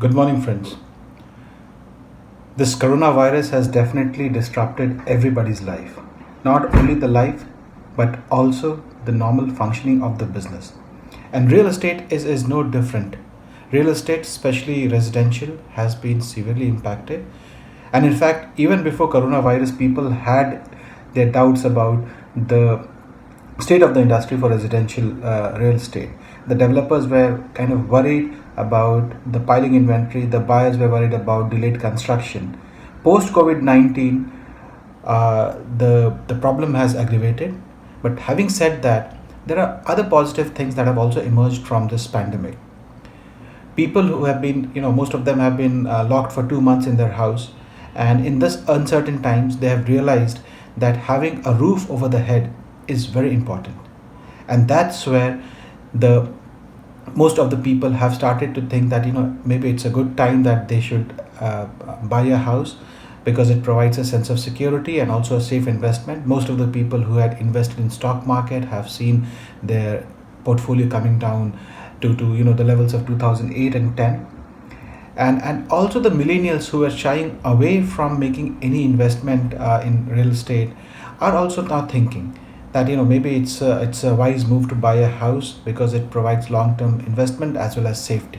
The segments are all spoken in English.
Good morning, friends. This coronavirus has definitely disrupted everybody's life. Not only the life, but also the normal functioning of the business. And real estate is no different. Real estate, especially residential, has been severely impacted. And in fact, even before coronavirus, people had their doubts about the state of the industry for residential real estate. The developers were kind of worried about the piling inventory, the buyers were worried about delayed construction. Post COVID 19, the problem has aggravated. But having said that, there are other positive things that have also emerged from this pandemic. People who have been, most of them have been locked for 2 months in their house, and in this uncertain times, they have realized that having a roof over the head is very important. And that's where the most of the people have started to think that maybe it's a good time that they should buy a house, because it provides a sense of security and also a safe investment. Most of the people who had invested in stock market have seen their portfolio coming down to the levels of 2008 and 10. And also the millennials who are shying away from making any investment in real estate are also now thinking that maybe it's a wise move to buy a house, because it provides long term investment as well as safety.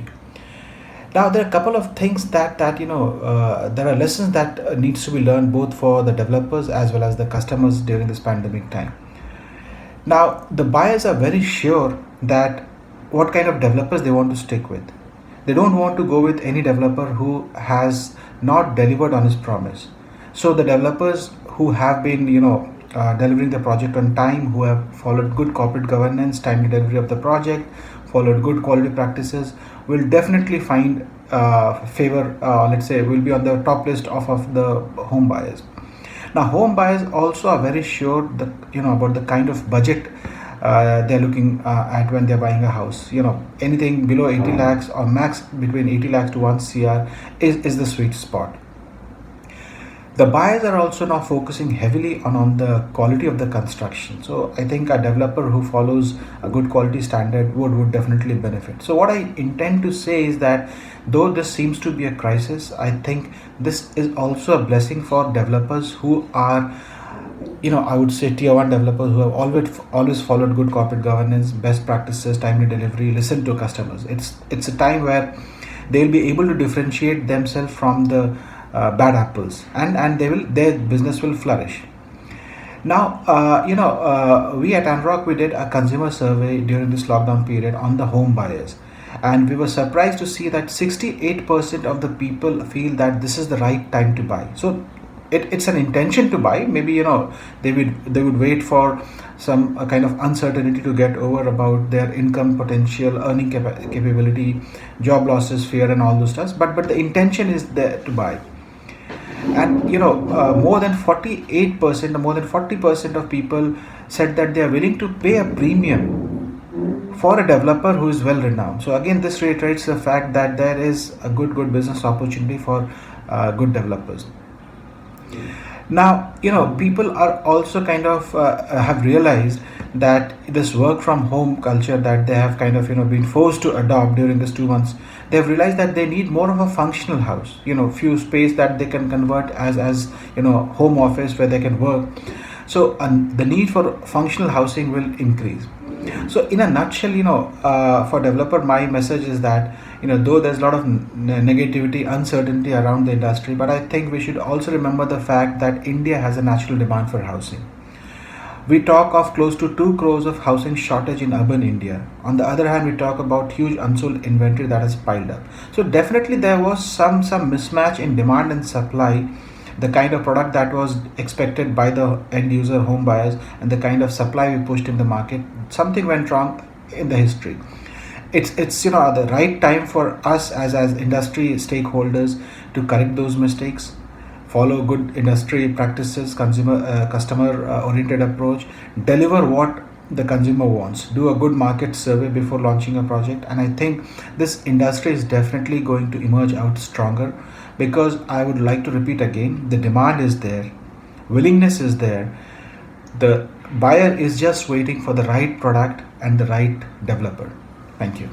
Now there are a couple of things that there are lessons that needs to be learned both for the developers as well as the customers during this pandemic time. Now the buyers are very sure that what kind of developers they want to stick with. They don't want to go with any developer who has not delivered on his promise. So the developers who have been delivering the project on time, who have followed good corporate governance, timely delivery of the project, followed good quality practices, will definitely find favor. Let's say will be on the top list of the home buyers. Now, home buyers also are very sure that about the kind of budget they're looking at when they're buying a house. Anything below 80 lakhs or max between 80 lakhs to 1 CR is the sweet spot. The buyers are also now focusing heavily on the quality of the construction. So I think a developer who follows a good quality standard would definitely benefit. So what I intend to say is that though this seems to be a crisis, I think this is also a blessing for developers who are, I would say tier one developers who have always followed good corporate governance, best practices, timely delivery, listen to customers. It's a time where they'll be able to differentiate themselves from the bad apples, and their business will flourish. Now, we at ANAROCK, we did a consumer survey during this lockdown period on the home buyers, and we were surprised to see that 68% of the people feel that this is the right time to buy. So it's an intention to buy. Maybe they would wait for some kind of uncertainty to get over about their income potential, earning capability, job losses, fear, and all those stuff. But the intention is there to buy. And more than 48% or more than 40% of people said that they are willing to pay a premium for a developer who is well renowned. So again, this reiterates the fact that there is a good business opportunity for good developers. Now people are also kind of have realized that this work from home culture that they have kind of been forced to adopt during this 2 months, they have realized that they need more of a functional house, few space that they can convert as home office where they can work. So the need for functional housing will increase. So in a nutshell, for developer, my message is that though there's a lot of negativity, uncertainty around the industry, but I think we should also remember the fact that India has a natural demand for housing. We talk of close to 2 crores of housing shortage in urban India. On the other hand, we talk about huge unsold inventory that has piled up. So definitely there was some mismatch in demand and supply, the kind of product that was expected by the end user home buyers and the kind of supply we pushed in the market. Something went wrong in the history. It's the right time for us as industry stakeholders to correct those mistakes, follow good industry practices, customer oriented approach, deliver what the consumer wants, do a good market survey before launching a project. And I think this industry is definitely going to emerge out stronger, because I would like to repeat again, the demand is there, willingness is there, the buyer is just waiting for the right product and the right developer. Thank you.